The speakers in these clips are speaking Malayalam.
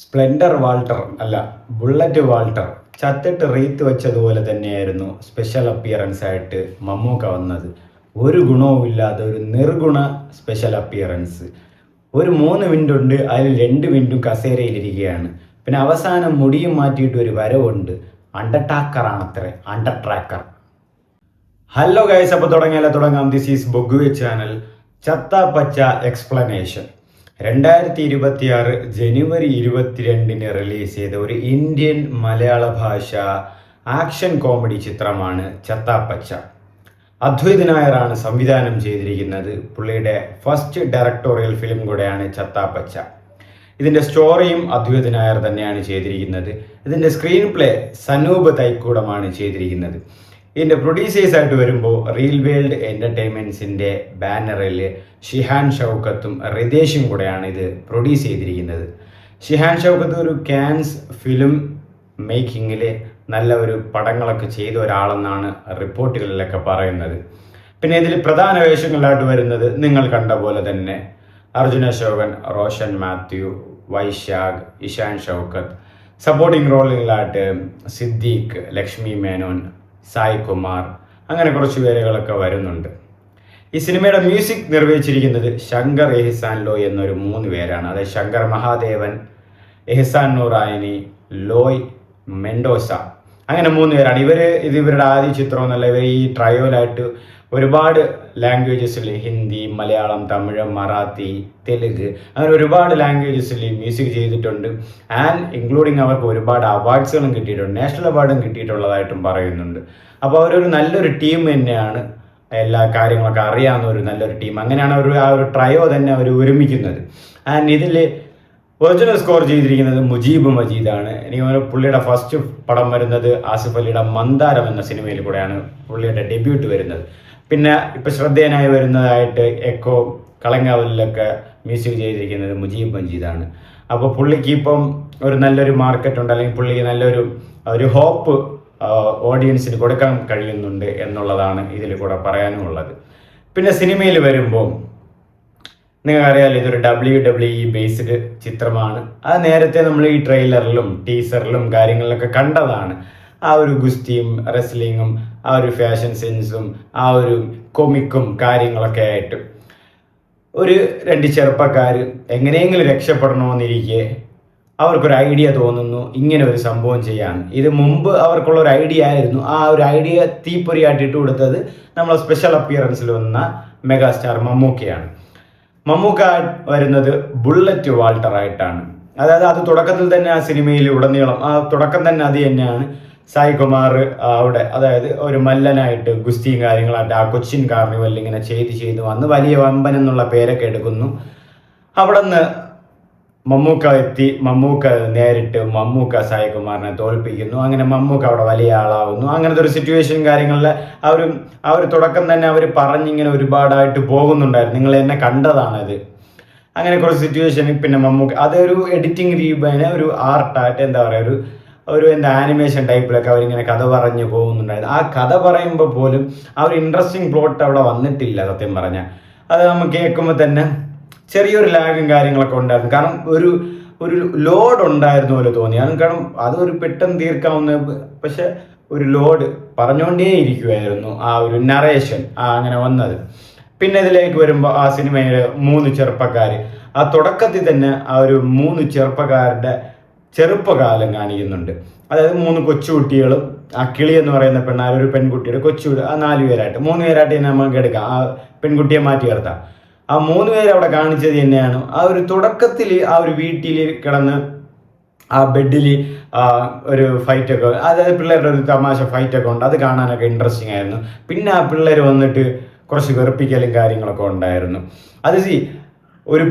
സ്പ്ലെൻഡർ വാൾട്ടർ അല്ല, ബുള്ളറ്റ് വാൾട്ടർ ചത്തിട്ട് റീത്ത് വെച്ചതുപോലെ തന്നെയായിരുന്നു സ്പെഷ്യൽ അപ്പിയറൻസ് ആയിട്ട് മമ്മൂക്ക വന്നത്. ഒരു ഗുണവുമില്ലാതെ ഒരു നിർഗുണ സ്പെഷ്യൽ അപ്പിയറൻസ്. ഒരു 3 മിനിറ്റ് ഉണ്ട്, അതിൽ 2 മിനിറ്റും കസേരയിലിരിക്കുകയാണ്. പിന്നെ അവസാനം മുടിയും മാറ്റിയിട്ട് ഒരു വരവുണ്ട്. അണ്ടർടാക്കറാണത്രേ, അണ്ടർ ട്രാക്കർ. ഹലോ ഗൈസ്, അപ്പോൾ തുടങ്ങാം. ദിസ് ഈസ് ബൊഗുവെ ചാനൽ. ചത്ത പച്ച എക്സ്പ്ലനേഷൻ. 2026 ജനുവരി 22 റിലീസ് ചെയ്ത ഒരു ഇന്ത്യൻ മലയാള ഭാഷ ആക്ഷൻ കോമഡി ചിത്രമാണ് ചത്താപ്പച്ച. അദ്വൈത് നായരാണ് സംവിധാനം ചെയ്തിരിക്കുന്നത്. പുള്ളിയുടെ ഫസ്റ്റ് ഡയറക്ടോറിയൽ ഫിലിം കൂടെയാണ് ചത്താപ്പച്ച. ഇതിൻ്റെ സ്റ്റോറിയും അദ്വൈത് നായർ തന്നെയാണ് ചെയ്തിരിക്കുന്നത്. ഇതിൻ്റെ സ്ക്രീൻ പ്ലേ സനൂപ് തൈക്കൂടമാണ് ചെയ്തിരിക്കുന്നത്. ഇതിൻ്റെ പ്രൊഡ്യൂസേഴ്സായിട്ട് വരുമ്പോൾ റീൽ വേൾഡ് എൻ്റർടൈൻമെൻറ്റ്സിൻ്റെ ബാനറിൽ ഷിഹാൻ ഷൗക്കത്തും റിതേഷും കൂടെയാണ് ഇത് പ്രൊഡ്യൂസ് ചെയ്തിരിക്കുന്നത്. ഷിഹാൻ ഷൗക്കത്ത് ഒരു ക്യാൻസ് ഫിലിം മേക്കിങ്ങിൽ നല്ല ഒരു പടങ്ങളൊക്കെ ചെയ്ത ഒരാളെന്നാണ് റിപ്പോർട്ടുകളിലൊക്കെ പറയുന്നത്. പിന്നെ ഇതിൽ പ്രധാന വേഷങ്ങളായിട്ട് വരുന്നത് നിങ്ങൾ കണ്ട പോലെ തന്നെ അർജുന അശോകൻ, റോഷൻ മാത്യു, വൈശാഖ്, ഇഷാൻ ഷൗക്കത്ത്. സപ്പോർട്ടിംഗ് റോളുകളായിട്ട് സിദ്ദീഖ്, ലക്ഷ്മി മേനോൻ, സായ് കുമാർ, അങ്ങനെ കുറച്ച് പേരുകളൊക്കെ വരുന്നുണ്ട്. ഈ സിനിമയുടെ മ്യൂസിക് നിർവഹിച്ചിരിക്കുന്നത് ശങ്കർ എഹ്സാൻ ലോയ് എന്നൊരു 3 പേരാണ്. അതായത് ശങ്കർ മഹാദേവൻ, എഹ്സാൻ നൂറായനി, ലോയ് മെൻഡോസ, അങ്ങനെ 3 പേരാണ്. ഇത് ഇവരുടെ ആദ്യ ചിത്രമൊന്നുമല്ല. ഇവർ ഈ ട്രയോലായിട്ട് ഒരുപാട് ലാംഗ്വേജസിൽ ഹിന്ദി, മലയാളം, തമിഴ്, മറാത്തി, തെലുങ്ക്, അങ്ങനെ ഒരുപാട് ലാംഗ്വേജസിൽ മ്യൂസിക് ചെയ്തിട്ടുണ്ട്. ആൻഡ് ഇൻക്ലൂഡിങ് അവർക്ക് ഒരുപാട് അവാർഡ്സുകളും കിട്ടിയിട്ടുണ്ട്, നാഷണൽ അവാർഡും കിട്ടിയിട്ടുള്ളതായിട്ടും പറയുന്നുണ്ട്. അപ്പോൾ അവരൊരു നല്ലൊരു ടീം തന്നെയാണ്. എല്ലാ കാര്യങ്ങളൊക്കെ അറിയാവുന്ന ഒരു നല്ലൊരു ടീം. അങ്ങനെയാണ് ആ ഒരു ട്രയോ തന്നെ അവർ ഒരുമിക്കുന്നത്. ആൻഡ് ഇതിൽ ഒറിജിനൽ സ്കോർ ചെയ്തിരിക്കുന്നത് മുജീബ് മജീദാണ്. എനിക്ക് പുള്ളിയുടെ ഫസ്റ്റ് പടം വരുന്നത് ആസിഫ് അലിയുടെ മന്ദാരം എന്ന സിനിമയിൽ കൂടെയാണ് പുള്ളിയുടെ ഡെബ്യൂട്ട് വരുന്നത്. പിന്നെ ഇപ്പം ശ്രദ്ധേയനായി വരുന്നതായിട്ട് എക്കോ, കളങ്കാവലിലൊക്കെ മ്യൂസിക് ചെയ്തിരിക്കുന്നത് മുജീബ് മജീദാണ്. അപ്പോൾ പുള്ളിക്ക് ഇപ്പം ഒരു നല്ലൊരു മാർക്കറ്റ് ഉണ്ട്, അല്ലെങ്കിൽ പുള്ളിക്ക് നല്ലൊരു ഹോപ്പ് ഓഡിയൻസിന് കൊടുക്കാൻ കഴിയുന്നുണ്ട് എന്നുള്ളതാണ് ഇതിൽ കൂടെ പറയാനുമുള്ളത്. പിന്നെ സിനിമയിൽ വരുമ്പോൾ നിങ്ങൾക്കറിയാമല്ലോ, ഇതൊരു WWE ബേസ്ഡ് ചിത്രമാണ്. അത് നേരത്തെ നമ്മൾ ഈ ട്രെയിലറിലും ടീസറിലും കാര്യങ്ങളിലൊക്കെ കണ്ടതാണ്. ആ ഒരു ഗുസ്തിയും റെസ്ലിങ്ങും ആ ഒരു ഫാഷൻ സെൻസും ആ ഒരു കൊമിക്കും കാര്യങ്ങളൊക്കെ ആയിട്ട് ഒരു 2 ചെറുപ്പക്കാർ എങ്ങനെയെങ്കിലും രക്ഷപ്പെടണമെന്നിരിക്കെ അവർക്കൊരു ഐഡിയ തോന്നുന്നു, ഇങ്ങനെ ഒരു സംഭവം ചെയ്യാൻ. ഇത് മുമ്പ് അവർക്കുള്ളൊരു ഐഡിയ ആയിരുന്നു. ആ ഒരു ഐഡിയ തീപ്പൊരിയാട്ടിട്ട് കൊടുത്തത് നമ്മളെ സ്പെഷ്യൽ അപ്പിയറൻസിൽ വന്ന മെഗാസ്റ്റാർ മമ്മൂക്കയാണ്. മമ്മൂക്ക വരുന്നത് ബുള്ളറ്റ് വാൾട്ടർ ആയിട്ടാണ്. അതായത് അത് തുടക്കത്തിൽ തന്നെ ആ സിനിമയിൽ ഉടനീളം ആ തുടക്കം തന്നെ അത് തന്നെയാണ്. സായ് കുമാർ അവിടെ, അതായത് ഒരു മല്ലനായിട്ട് ഗുസ്തിയും കാര്യങ്ങളായിട്ട് ആ കൊച്ചിൻ കാർണിവലിൽ ഇങ്ങനെ ചെയ്ത് വന്ന് വലിയ വമ്പൻ എന്നുള്ള പേരൊക്കെ എടുക്കുന്നു. അവിടെ നിന്ന് മമ്മൂക്ക എത്തി. മമ്മൂക്ക സായ് കുമാറിനെ തോൽപ്പിക്കുന്നു. അങ്ങനെ മമ്മൂക്ക അവിടെ വലിയ ആളാവുന്നു. അങ്ങനത്തെ ഒരു സിറ്റുവേഷൻ കാര്യങ്ങളിൽ ആ ഒരു തുടക്കം തന്നെ അവർ പറഞ്ഞിങ്ങനെ ഒരുപാടായിട്ട് പോകുന്നുണ്ടായിരുന്നു. നിങ്ങൾ എന്നെ കണ്ടതാണത്. അങ്ങനെ കുറച്ച് സിറ്റുവേഷൻ. പിന്നെ മമ്മൂക്ക അതൊരു എഡിറ്റിംഗ് രീതിനെ ഒരു ആർട്ടായിട്ട് എന്താ പറയുക, ഒരു ആനിമേഷൻ ടൈപ്പിലൊക്കെ അവരിങ്ങനെ കഥ പറഞ്ഞു പോകുന്നുണ്ടായിരുന്നു. ആ കഥ പറയുമ്പോൾ പോലും ആ ഒരു ഇൻട്രസ്റ്റിംഗ് പ്ലോട്ട് അവിടെ വന്നിട്ടില്ല സത്യം പറഞ്ഞാൽ. അത് നമുക്ക് കേൾക്കുമ്പോൾ തന്നെ ചെറിയൊരു ലാഗും കാര്യങ്ങളൊക്കെ ഉണ്ടായിരുന്നു. കാരണം ഒരു ലോഡ് ഉണ്ടായിരുന്നു പോലെ തോന്നി. കാരണം അതൊരു പെട്ടെന്ന് തീർക്കാവുന്ന, പക്ഷെ ഒരു ലോഡ് പറഞ്ഞുകൊണ്ടേ ഇരിക്കുമായിരുന്നു ആ ഒരു നറേഷൻ അങ്ങനെ വന്നത്. പിന്നെ ഇതിലേക്ക് വരുമ്പോൾ ആ സിനിമയിലെ 3 ചെറുപ്പക്കാർ, ആ തുടക്കത്തിൽ തന്നെ ആ ഒരു 3 ചെറുപ്പക്കാരുടെ ചെറുപ്പകാലം കാണിക്കുന്നുണ്ട്. അതായത് 3 കൊച്ചുകുട്ടികളും ആ കിളി എന്ന് പറയുന്ന ഒരു പെൺകുട്ടിയുടെ കൊച്ചുകുട്ടി, ആ 4 പേരായിട്ട് 3 പേരായിട്ട് തന്നെ നമുക്ക് എടുക്കാം. ആ പെൺകുട്ടിയെ മാറ്റി നിർത്താം. ആ 3 പേര് അവിടെ കാണിച്ചത് തന്നെയാണ് ആ ഒരു തുടക്കത്തിൽ ആ ഒരു വീട്ടിൽ കിടന്ന് ആ ബെഡിൽ ഒരു ഫൈറ്റൊക്കെ, അതായത് പിള്ളേരുടെ ഒരു തമാശ ഫൈറ്റൊക്കെ ഉണ്ട്. അത് കാണാനൊക്കെ ഇൻട്രസ്റ്റിംഗ് ആയിരുന്നു. പിന്നെ ആ പിള്ളേർ വന്നിട്ട് കുറച്ച് വെറുപ്പിക്കലും കാര്യങ്ങളൊക്കെ ഉണ്ടായിരുന്നു. അത് ഒരു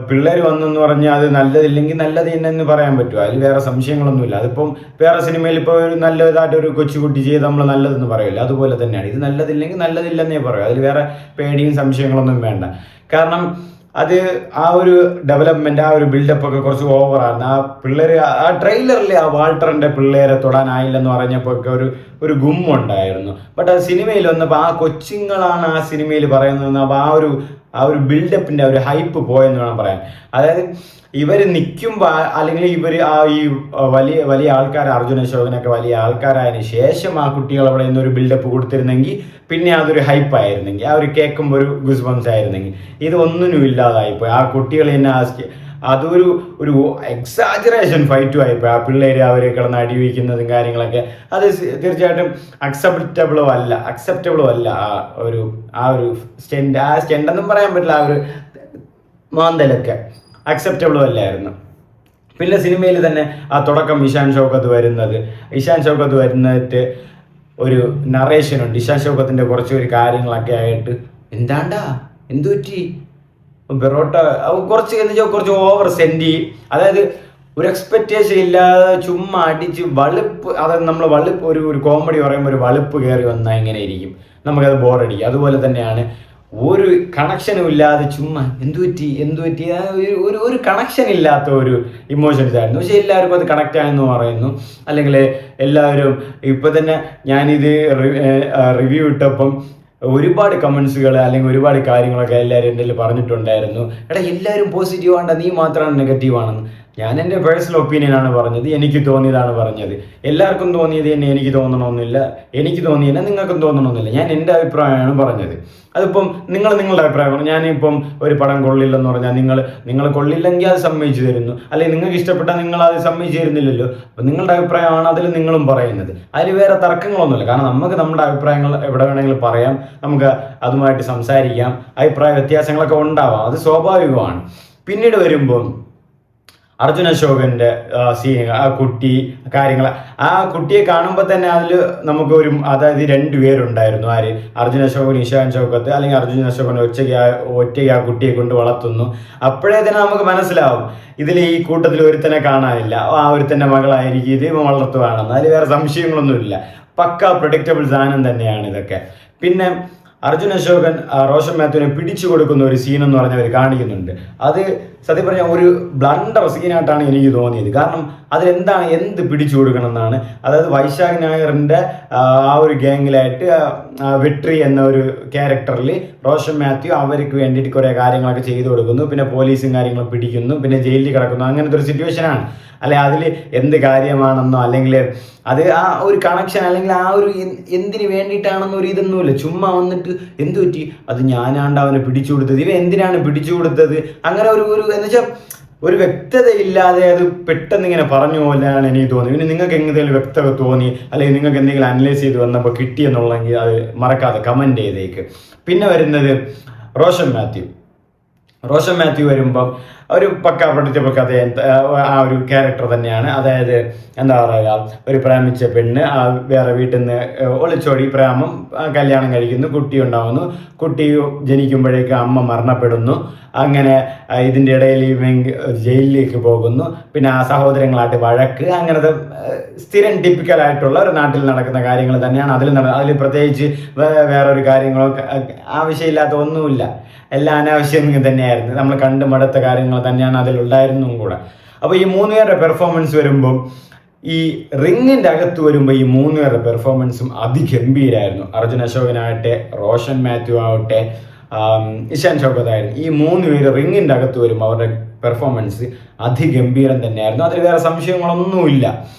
പിള്ളേർ വന്നെന്ന് പറഞ്ഞാൽ അത് നല്ലതില്ലെങ്കിൽ നല്ലത് തന്നെയെന്ന് പറയാൻ പറ്റുമോ? അതിൽ വേറെ സംശയങ്ങളൊന്നുമില്ല. അതിപ്പം വേറെ സിനിമയിൽ ഇപ്പോൾ ഒരു നല്ലതായിട്ട് ഒരു കൊച്ചുകുട്ടി ചെയ്ത് നമ്മൾ നല്ലതെന്ന് പറയില്ല, അതുപോലെ തന്നെയാണ് ഇത്. നല്ലതില്ലെങ്കിൽ നല്ലതില്ലെന്നേ പറയും. അതിൽ വേറെ പേടിയും സംശയങ്ങളൊന്നും വേണ്ട. കാരണം അത് ആ ഒരു ഡെവലപ്മെൻറ്റ്, ആ ഒരു ബിൽഡപ്പ് ഒക്കെ കുറച്ച് ഓവറാണ്. ആ പിള്ളേർ ആ ട്രെയിലറിൽ ആ വാൾട്ടറിൻ്റെ പിള്ളേരെ തൊടാനായില്ലെന്ന് പറഞ്ഞപ്പോൾ ഒക്കെ ഒരു ഗുമ്മുണ്ടായിരുന്നു. ബട്ട് ആ സിനിമയിൽ വന്നപ്പോൾ ആ കൊച്ചുങ്ങളാണ് ആ സിനിമയിൽ പറയുന്നത്. അപ്പോൾ ആ ഒരു ആ ഒരു ബിൽഡപ്പിൻ്റെ ഒരു ഹൈപ്പ് പോയെന്ന് വേണം പറയാൻ. അതായത് ഇവർ നിൽക്കുമ്പോൾ അല്ലെങ്കിൽ ഇവർ ആ ഈ വലിയ വലിയ ആൾക്കാർ അർജുൻ അശോകനൊക്കെ വലിയ ആൾക്കാരായതിനു ശേഷം ആ കുട്ടികൾ അവിടെ നിന്നൊരു ബിൽഡപ്പ് കൊടുത്തിരുന്നെങ്കിൽ പിന്നെ അതൊരു ഹൈപ്പ് ആയിരുന്നെങ്കിൽ, ആ ഒരു കേൾക്കുമ്പോൾ ഒരു ഗുസ് ബംസ് ആയിരുന്നെങ്കിൽ. ഇത് ഒന്നിനും ഇല്ലാതായിപ്പോയി. ആ കുട്ടികൾ തന്നെ അതൊരു ഒരു എക്സാജറേഷൻ ഫൈറ്റും ആയിപ്പോയി. ആ പിള്ളേർ അവർ കിടന്ന് അടിവയ്ക്കുന്നതും കാര്യങ്ങളൊക്കെ അത് തീർച്ചയായിട്ടും അക്സെപ്റ്റബിളും അല്ല. ആ ഒരു സ്റ്റെൻഡെന്നും പറയാൻ പറ്റില്ല, ആ ഒരു മാന്തലൊക്കെ അക്സെപ്റ്റബിളും അല്ലായിരുന്നു. പിന്നെ സിനിമയിൽ തന്നെ ആ തുടക്കം ഇഷാൻ ഷൗക്കത്ത് വരുന്നിട്ട് ഒരു നറേഷനുണ്ട്. ഇഷാൻ ഷൗക്കത്തിൻ്റെ കുറച്ചൊരു കാര്യങ്ങളൊക്കെ ആയിട്ട് എന്താണ്ടാ എന്തു പറ്റി ബെറോട്ട കുറച്ച് എന്ന് വെച്ചാൽ കുറച്ച് ഓവർ സെൻറ്റി, അതായത് ഒരു എക്സ്പെക്റ്റേഷൻ ഇല്ലാതെ ചുമ്മാ അടിച്ച് വളുപ്പ്, അതായത് നമ്മൾ വളുപ്പ് ഒരു കോമഡി പറയുമ്പോൾ ഒരു വളുപ്പ് കയറി വന്നാൽ എങ്ങനെ ഇരിക്കും, നമുക്കത് ബോറടിക്കും. അതുപോലെ തന്നെയാണ് ഒരു കണക്ഷനും ഇല്ലാതെ ചുമ്മാ എന്തു പറ്റി ഒരു കണക്ഷൻ ഇല്ലാത്ത ഒരു ഇമോഷൻസ് ആയിരുന്നു. പക്ഷെ എല്ലാവർക്കും അത് കണക്റ്റ് ആയെന്ന് പറയുന്നു. അല്ലെങ്കിൽ എല്ലാവരും ഇപ്പം തന്നെ ഞാനിത് റിവ്യൂ ഇട്ടപ്പം ഒരുപാട് കമൻസുകൾ അല്ലെങ്കിൽ ഒരുപാട് കാര്യങ്ങളൊക്കെ എല്ലാവരും എൻ്റെ പറഞ്ഞിട്ടുണ്ടായിരുന്നു. എടാ എല്ലാവരും പോസിറ്റീവ് ആണ്ട, നീ മാത്രമാണ് നെഗറ്റീവ് ആണെന്ന്. ഞാൻ എൻ്റെ പേഴ്സണൽ ഒപ്പീനിയനാണ് പറഞ്ഞത്, എനിക്ക് തോന്നിയതാണ് പറഞ്ഞത്. എല്ലാവർക്കും തോന്നിയത് തന്നെ എനിക്ക് തോന്നണമെന്നില്ല, എനിക്ക് തോന്നിയതന്നെ നിങ്ങൾക്കും തോന്നണമെന്നില്ല. ഞാൻ എൻ്റെ അഭിപ്രായമാണ് പറഞ്ഞത്. അതിപ്പം നിങ്ങളുടെ അഭിപ്രായം പറഞ്ഞു. ഞാനിപ്പം ഒരു പടം കൊള്ളില്ലെന്ന് പറഞ്ഞാൽ നിങ്ങൾ കൊള്ളില്ലെങ്കിൽ അത് സമ്മതിച്ചു തരുന്നു, അല്ലെങ്കിൽ നിങ്ങൾക്ക് ഇഷ്ടപ്പെട്ടാൽ നിങ്ങൾ അത് സമ്മതിച്ചു തരുന്നില്ലല്ലോ. അപ്പം നിങ്ങളുടെ അഭിപ്രായമാണ് അതിൽ നിങ്ങളും പറയുന്നത്. അതിൽ വേറെ തർക്കങ്ങളൊന്നുമില്ല. കാരണം നമുക്ക് നമ്മുടെ അഭിപ്രായങ്ങൾ എവിടെ വേണമെങ്കിലും പറയാം, നമുക്ക് അതുമായിട്ട് സംസാരിക്കാം, അഭിപ്രായ വ്യത്യാസങ്ങളൊക്കെ ഉണ്ടാവാം, അത് സ്വാഭാവികമാണ്. പിന്നീട് വരുമ്പം അർജുൻ അശോകൻ്റെ ആ കുട്ടി കാര്യങ്ങൾ, ആ കുട്ടിയെ കാണുമ്പോൾ തന്നെ അതിൽ നമുക്കൊരു, അതായത് 2 പേരുണ്ടായിരുന്നു. ആര്? അർജുൻ അശോകൻ, ഇഷാൻ ഷൗക്കത്ത്. അല്ലെങ്കിൽ അർജുൻ അശോകൻ ഒറ്റയ്ക്ക് ആ കുട്ടിയെ കൊണ്ട് വളർത്തുന്നു. അപ്പോഴേ തന്നെ നമുക്ക് മനസ്സിലാവും ഇതിൽ ഈ കൂട്ടത്തിൽ ഒരുത്തനെ കാണാനില്ല, ആ ഒരുത്തൻ്റെ മകളായിരിക്കും ഇത്, വളർത്തുകയാണെന്ന്. അതിൽ വേറെ സംശയങ്ങളൊന്നുമില്ല. പക്ക പ്രഡിക്റ്റബിൾ സാധനം തന്നെയാണ് ഇതൊക്കെ. പിന്നെ അർജുൻ അശോകൻ റോഷൻ മാത്യുവിനെ പിടിച്ചു കൊടുക്കുന്ന ഒരു സീൻ എന്ന് പറഞ്ഞവർ കാണിക്കുന്നുണ്ട്. അത് സത്യം പറഞ്ഞാൽ ഒരു ബ്ലണ്ടർ സീനായിട്ടാണ് എനിക്ക് തോന്നിയത്. കാരണം അതിലെന്താണ്, എന്ത് പിടിച്ചു കൊടുക്കണം എന്നാണ്. അതായത് വൈശാഖ് നായറിൻ്റെ ആ ഒരു ഗ്യാങ്ങിലായിട്ട് വിട്രി എന്ന ഒരു ക്യാരക്ടറിൽ റോഷൻ മാത്യു അവർക്ക് വേണ്ടിയിട്ട് കുറേ കാര്യങ്ങളൊക്കെ ചെയ്തു കൊടുക്കുന്നു. പിന്നെ പോലീസും കാര്യങ്ങളും പിടിക്കുന്നു, പിന്നെ ജയിലിൽ കിടക്കുന്നു. അങ്ങനത്തെ ഒരു സിറ്റുവേഷനാണ്. അല്ലെ അതിൽ എന്ത് കാര്യമാണെന്നോ അല്ലെങ്കിൽ അത് ആ ഒരു കണക്ഷൻ അല്ലെങ്കിൽ ആ ഒരു എന്തിനു വേണ്ടിയിട്ടാണെന്നോ ഒരു ഇതൊന്നുമില്ല. ചുമ്മാ വന്നിട്ട് എന്തു പറ്റി, അത് ഞാനാണ്ട് അവനെ പിടിച്ചു കൊടുത്തത്, ഇവ എന്തിനാണ് പിടിച്ചു കൊടുത്തത്, അങ്ങനെ ഒരു എന്ന് വെച്ചാൽ ഒരു വ്യക്തതയില്ലാതെ അത് പെട്ടെന്ന് ഇങ്ങനെ പറഞ്ഞു പോലെയാണ് എനിക്ക് തോന്നി. പിന്നെ നിങ്ങൾക്ക് എന്തെങ്കിലും വ്യക്തത തോന്നി അല്ലെങ്കിൽ നിങ്ങൾക്ക് എന്തെങ്കിലും അനലൈസ് ചെയ്ത് വന്നപ്പോൾ കിട്ടിയെന്നുള്ളെങ്കിൽ അത് മറക്കാതെ കമൻറ്റ് ചെയ്തേക്ക്. പിന്നെ വരുന്നത് റോഷൻ മാത്യു വരുമ്പം ഒരു പക്ക പ്രഡിക്റ്റബിൾ കഥ, ആ ഒരു ക്യാരക്ടർ തന്നെയാണ്. അതായത് എന്താ പറയുക, ഒരു പ്രേമിച്ച പെണ്ണ് വേറെ വീട്ടിൽ നിന്ന് ഒളിച്ചോടി പ്രേമം കല്യാണം കഴിക്കുന്നു, കുട്ടി ഉണ്ടാവുന്നു, കുട്ടി ജനിക്കുമ്പോഴേക്ക് അമ്മ മരണപ്പെടുന്നു. അങ്ങനെ ഇതിൻ്റെ ഇടയിൽ ജയിലിലേക്ക് പോകുന്നു. പിന്നെ ആ സഹോദരങ്ങളായിട്ട് വഴക്ക്, അങ്ങനത്തെ സ്ഥിരം ടിപ്പിക്കലായിട്ടുള്ള ഒരു നാട്ടിൽ നടക്കുന്ന കാര്യങ്ങൾ തന്നെയാണ് അതിൽ പ്രത്യേകിച്ച് വേറൊരു കാര്യങ്ങളോ ആവശ്യമില്ലാത്ത ഒന്നുമില്ല. എല്ലാം അനാവശ്യം തന്നെയായിരുന്നു. നമ്മൾ കണ്ടു മടുത്ത കാര്യങ്ങൾ തന്നെയാണ് അതിലുണ്ടായിരുന്നും കൂടെ. അപ്പോൾ ഈ 3 പേരുടെ പെർഫോമൻസ് വരുമ്പം, ഈ റിങ്ങിൻ്റെ അകത്ത് വരുമ്പോൾ ഈ 3 പേരുടെ പെർഫോമൻസും അതിഗംഭീരമായിരുന്നു. അർജുൻ അശോകനാകട്ടെ, റോഷൻ മാത്യു ആവട്ടെ, ഇഷാൻ ഷൗക്കത്തായിരുന്നു. ഈ 3 പേര് റിങ്ങിൻ്റെ അകത്ത് വരുമ്പോൾ അവരുടെ പെർഫോമൻസ് അതിഗംഭീരം തന്നെയായിരുന്നു. അതിൽ വേറെ സംശയങ്ങളൊന്നുമില്ല.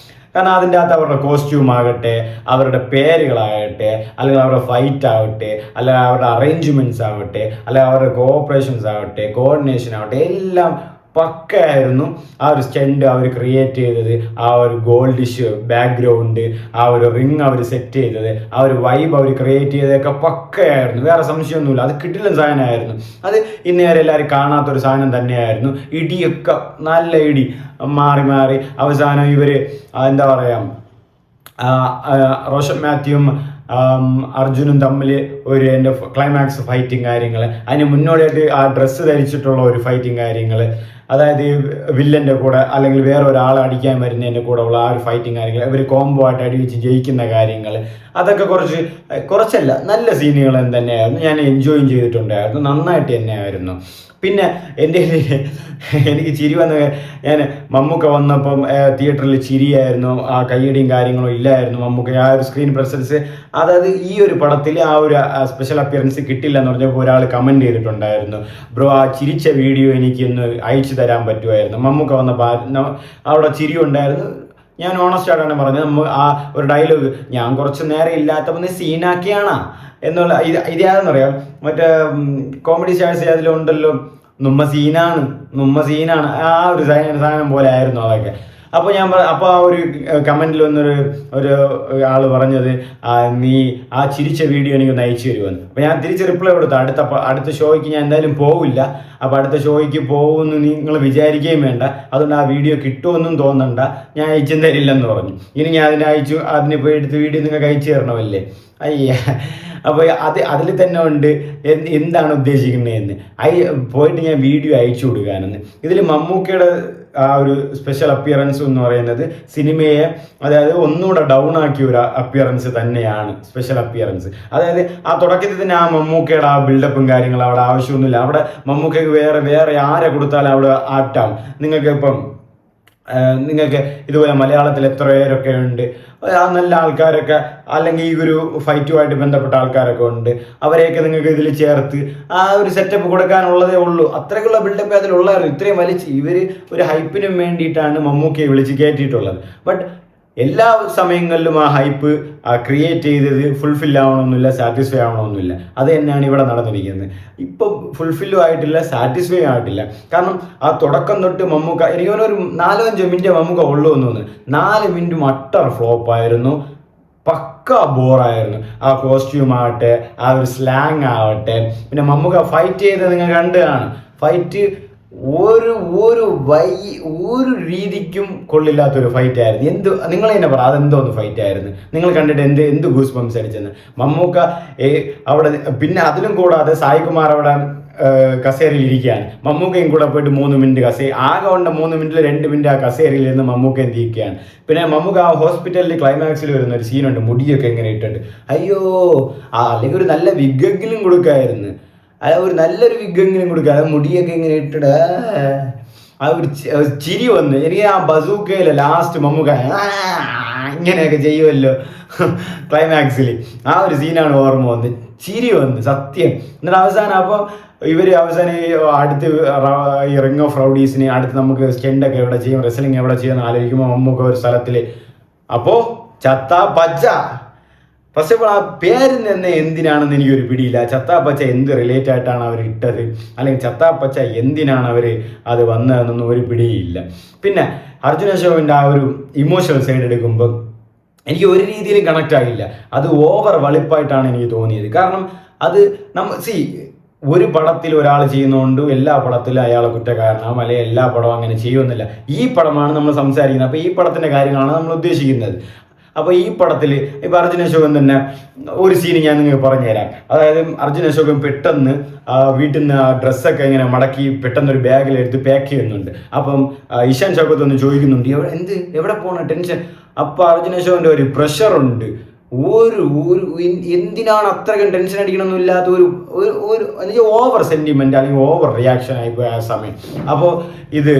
കാരണം അതിൻ്റെ അകത്ത് അവരുടെ കോസ്റ്റ്യൂം ആകട്ടെ, അവരുടെ പേരുകളാകട്ടെ, അല്ലെങ്കിൽ അവരുടെ ഫൈറ്റ് ആവട്ടെ, അല്ലെങ്കിൽ അവരുടെ അറേഞ്ച്മെൻറ്റ്സ് ആവട്ടെ, അല്ലെങ്കിൽ അവരുടെ കോഓപ്പറേഷൻസ് ആവട്ടെ, കോർഡിനേഷൻ ആവട്ടെ, എല്ലാം പക്കയായിരുന്നു. ആ ഒരു സ്റ്റണ്ട് അവർ ക്രിയേറ്റ് ചെയ്തത്, ആ ഒരു ഗോൾഡിഷ് ബാക്ക്ഗ്രൗണ്ട്, ആ ഒരു റിങ് അവർ സെറ്റ് ചെയ്തത്, ആ ഒരു വൈബ് അവർ ക്രിയേറ്റ് ചെയ്തതൊക്കെ പക്കയായിരുന്നു. വേറെ സംശയമൊന്നുമില്ല. അത് കിട്ടില്ല സാധനമായിരുന്നു. അത് ഇന്നേരെ എല്ലാവരും കാണാത്തൊരു സാധനം തന്നെയായിരുന്നു. ഇടിയൊക്കെ നല്ല ഇടി മാറി അവസാനം ഇവർ എന്താ പറയുക, റോഷൻ മാത്യുവും അർജുനും തമ്മിൽ ഒരു എൻ്റെ ക്ലൈമാക്സ് ഫൈറ്റിങ് കാര്യങ്ങൾ, അതിന് മുന്നോടിയായിട്ട് ആ ഡ്രസ്സ് ധരിച്ചിട്ടുള്ള ഒരു ഫൈറ്റിങ് കാര്യങ്ങൾ, അതായത് വില്ലൻ്റെ കൂടെ അല്ലെങ്കിൽ വേറെ ഒരാളെ അടിക്കാൻ വരുന്നതിൻ്റെ കൂടെ ഉള്ള ആ ഒരു ഫൈറ്റിങ് കാര്യങ്ങൾ, ഇവർ കോംബോ ആയിട്ട് അടിവെച്ച് ജയിക്കുന്ന കാര്യങ്ങൾ, അതൊക്കെ കുറച്ചല്ല നല്ല സീനുകൾ തന്നെയായിരുന്നു. ഞാൻ എൻജോയും ചെയ്തിട്ടുണ്ടായിരുന്നു, നന്നായിട്ട് തന്നെയായിരുന്നു. പിന്നെ എനിക്ക് ചിരി വന്ന, ഞാൻ മമ്മൂക്ക വന്നപ്പം തിയേറ്ററിൽ ചിരിയായിരുന്നു, ആ കയ്യടിയും കാര്യങ്ങളും ഇല്ലായിരുന്നു. മമ്മൂക്ക ആ ഒരു സ്ക്രീൻ പ്രസൻസ്, അതായത് ഈ ഒരു പടത്തിൽ ആ ഒരു സ്പെഷ്യൽ അപ്പിയറൻസ് കിട്ടില്ല എന്ന് പറഞ്ഞപ്പോൾ ഒരാൾ കമൻറ്റ് ചെയ്തിട്ടുണ്ടായിരുന്നു, ബ്രോ ആ ചിരിച്ച വീഡിയോ എനിക്കൊന്ന് അയച്ചു തരാൻ പറ്റുമായിരുന്നു. മമ്മൂക്ക വന്ന അവിടെ ചിരി ഉണ്ടായിരുന്നു. ഞാൻ ഓണസ്റ്റ് ആയിട്ടാണ് പറഞ്ഞത്. ആ ഒരു ഡയലോഗ് ഞാൻ കുറച്ച് നേരം ഇല്ലാത്തപ്പോൾ സീനാക്കിയാണ് എന്നുള്ള ഇതാണെന്നറിയാം. മറ്റേ കോമഡി സ്റ്റാർസ് അതിലുണ്ടല്ലോ, നമ്മ സീനാണ് ആ ഒരു സാധനം പോലെ ആയിരുന്നു അതൊക്കെ. അപ്പോൾ അപ്പോൾ ആ ഒരു കമൻറ്റിൽ ഒരു ആൾ പറഞ്ഞത്, നീ ആ ചിരിച്ച വീഡിയോ എനിക്കൊന്ന് അയച്ചു തരുമെന്ന്. അപ്പോൾ ഞാൻ തിരിച്ച് റിപ്ലൈ കൊടുത്തു, അടുത്ത ഷോയ്ക്ക് ഞാൻ എന്തായാലും പോവില്ല, അപ്പോൾ അടുത്ത ഷോയ്ക്ക് പോകുമെന്ന് നിങ്ങൾ വിചാരിക്കുകയും വേണ്ട, അതുകൊണ്ട് ആ വീഡിയോ കിട്ടുമെന്നും തോന്നണ്ട, ഞാൻ അയച്ചും തരില്ലെന്ന് പറഞ്ഞു. ഇനി ഞാൻ അതിന് പോയി എടുത്ത് വീഡിയോ നിങ്ങൾക്ക് അയച്ചു തരണമല്ലേ? അയ്യ, അപ്പോൾ അതിൽ തന്നെ ഉണ്ട് എന്താണ് ഉദ്ദേശിക്കുന്നതെന്ന്. പോയിട്ട് ഞാൻ വീഡിയോ അയച്ചു കൊടുക്കാനെന്ന്. ഇതിൽ മമ്മൂക്കയുടെ ആ ഒരു സ്പെഷ്യൽ അപ്പിയറൻസ് എന്ന് പറയുന്നത് സിനിമയെ അതായത് ഒന്നുകൂടെ ഡൗൺ ആക്കിയ ഒരു അപ്പിയറൻസ് തന്നെയാണ് സ്പെഷ്യൽ അപ്പിയറൻസ്. അതായത് ആ തുടക്കത്തിൽ തന്നെ ആ മമ്മൂക്കയുടെ ആ ബിൽഡപ്പും കാര്യങ്ങളും അവിടെ ആവശ്യമൊന്നുമില്ല. അവിടെ മമ്മൂക്കയ്ക്ക് വേറെ ആരെ കൊടുത്താലും അവിടെ ആപ്റ്റാവും. നിങ്ങൾക്ക് ഇതുപോലെ മലയാളത്തിൽ എത്ര പേരൊക്കെ ഉണ്ട്, ആ നല്ല ആൾക്കാരൊക്കെ, അല്ലെങ്കിൽ ഈ ഒരു ഫൈറ്റുമായിട്ട് ബന്ധപ്പെട്ട ആൾക്കാരൊക്കെ ഉണ്ട്, അവരെയൊക്കെ നിങ്ങൾക്ക് ഇതിൽ ചേർത്ത് ആ ഒരു സെറ്റപ്പ് കൊടുക്കാനുള്ളതേ ഉള്ളൂ. അത്രയ്ക്കുള്ള ബിൽഡപ്പ് അതിലുള്ളായിരുന്നു. ഇത്രയും വലിച്ച് ഇവർ ഒരു ഹൈപ്പിനും വേണ്ടിയിട്ടാണ് മമ്മൂക്കയെ വിളിച്ച് കയറ്റിയിട്ടുള്ളത്. ബട്ട് എല്ലാ സമയങ്ങളിലും ആ ഹൈപ്പ് ക്രിയേറ്റ് ചെയ്തത് ഫുൾഫിൽ ആവണമെന്നില്ല, സാറ്റിസ്ഫൈ ആവണമെന്നില്ല. അത് തന്നെയാണ് ഇവിടെ നടന്നിരിക്കുന്നത്. ഇപ്പം ഫുൾഫില്ലും ആയിട്ടില്ല, സാറ്റിസ്ഫൈ ആയിട്ടില്ല. കാരണം ആ തുടക്കം തൊട്ട് മമ്മൂക്ക എനിക്ക് ഒരു 4-5 മിനിറ്റ് മമ്മൂക്ക ഉള്ളൂ എന്ന് തോന്നുന്നു. 4 മിനിറ്റും അട്ടർ ഫ്ലോപ്പായിരുന്നു, പക്ക ബോറായിരുന്നു. ആ കോസ്റ്റ്യൂം ആവട്ടെ, ആ ഒരു സ്ലാങ് ആവട്ടെ, പിന്നെ മമ്മൂക്ക ഫൈറ്റ് ചെയ്ത് നിങ്ങൾ കണ്ടതാണ്. ഫൈറ്റ് ഒരു രീതിക്കും കൊള്ളില്ലാത്തൊരു ഫൈറ്റ് ആയിരുന്നു. നിങ്ങൾ തന്നെ പറ, അതെന്തോന്ന് ഫൈറ്റ് ആയിരുന്നു? നിങ്ങൾ കണ്ടിട്ട് എന്ത് ഗൂസ് ബംസ് അടിച്ചെന്ന്. മമ്മൂക്ക അവിടെ, പിന്നെ അതിലും കൂടാതെ സായികുമാർ അവിടെ കസേരയിൽ ഇരിക്കുകയാണ്, മമ്മൂക്കയും കൂടെ പോയിട്ട് 3 മിനിറ്റ് ആകെ കൊണ്ട് 3 മിനിറ്റിൽ 2 മിനിറ്റ് ആ കസേരയിൽ നിന്ന് മമ്മൂക്ക എന്തിരിക്കുകയാണ്. പിന്നെ മമ്മൂക്ക ആ ഹോസ്പിറ്റലിൽ ക്ലൈമാക്സിൽ വരുന്ന ഒരു സീനുണ്ട്, മുടിയൊക്കെ എങ്ങനെ ഇട്ടിട്ട്, അയ്യോ അല്ലെങ്കിൽ ഒരു നല്ല വിഗ്ഗെങ്കിലും കൊടുക്കായിരുന്നു. ഒരു നല്ലൊരു വിഗ്ഗെങ്കിലും കൊടുക്കുക, മുടിയൊക്കെ ഇങ്ങനെ ഇട്ടിട്ട് ആ ഒരു ചിരി വന്ന്. എനിക്ക് ആ ബസൂക്കയിലെ ലാസ്റ്റ് മമ്മൂക്ക ഇങ്ങനെയൊക്കെ ചെയ്യുമല്ലോ ക്ലൈമാക്സിൽ, ആ ഒരു സീനാണ് ഓർമ്മ വന്ന്. ചിരി വന്ന് സത്യം. എന്നിട്ട് അവസാനം അപ്പോൾ അവസാനം അടുത്ത് ഈ റിംഗ് ഓഫ് റൗഡീസിന് അടുത്ത് നമുക്ക് സ്റ്റെൻഡൊക്കെ എവിടെ ചെയ്യും, റെസ്ലിംഗ് എവിടെ ചെയ്യുമെന്ന് ആലോചിക്കുമ്പോൾ മമ്മൂക്ക ഒരു സ്ഥലത്തിൽ, അപ്പോൾ ചത്താ പച്ച. ഫസ്റ്റ് ഓഫ് ഓൾ ആ പേര് തന്നെ എന്തിനാണെന്ന് എനിക്കൊരു പിടിയില്ല. ചത്താപ്പച്ച എന്ത് റിലേറ്റ് ആയിട്ടാണ് അവർ ഇട്ടത്, അല്ലെങ്കിൽ ചത്താപ്പച്ച എന്തിനാണ് അവർ അത് വന്നതെന്നൊന്നും ഒരു പിടിയില്ല. പിന്നെ അർജുൻ അശോകൻ്റെ ആ ഒരു ഇമോഷണൽ സൈഡ് എടുക്കുമ്പോൾ എനിക്ക് ഒരു രീതിയിലും കണക്റ്റ് ആയില്ല. അത് ഓവർ വളിപ്പായിട്ടാണ് എനിക്ക് തോന്നിയത്. കാരണം അത് ഒരു പടത്തിൽ ഒരാൾ ചെയ്യുന്നതുകൊണ്ട് എല്ലാ പടത്തിലും അയാളെ കുറ്റക്കാരനാവും, അല്ലെങ്കിൽ എല്ലാ പടവും അങ്ങനെ ചെയ്യുമെന്നില്ല. ഈ പടമാണ് നമ്മൾ സംസാരിക്കുന്നത്, അപ്പോൾ ഈ പടത്തിൻ്റെ കാര്യങ്ങളാണ് നമ്മൾ ഉദ്ദേശിക്കുന്നത്. അപ്പോൾ ഈ പടത്തിൽ ഇപ്പോൾ അർജുൻ അശോകൻ തന്നെ ഒരു സീന് ഞാൻ നിങ്ങൾക്ക് പറഞ്ഞുതരാം. അതായത് അർജുൻ അശോകൻ പെട്ടെന്ന് വീട്ടിൽ നിന്ന് ആ ഡ്രസ്സൊക്കെ ഇങ്ങനെ മടക്കി പെട്ടെന്നൊരു ബാഗിലെടുത്ത് പാക്ക് ചെയ്യുന്നുണ്ട്. അപ്പം ഇഷാൻ ഷൗക്കത്ത് ഒന്ന് ചോദിക്കുന്നുണ്ട്, എവിടെ പോകണം, ടെൻഷൻ. അപ്പോൾ അർജുൻ അശോകൻ്റെ ഒരു പ്രഷറുണ്ട്, എന്തിനാണ് അത്രയ്ക്കും ടെൻഷൻ അടിക്കണമെന്നും ഇല്ലാത്ത ഒരു ഓവർ സെൻറ്റിമെൻ്റ് അല്ലെങ്കിൽ ഓവർ റിയാക്ഷൻ ആയിപ്പോയി ആ സമയം. അപ്പോൾ ഇത്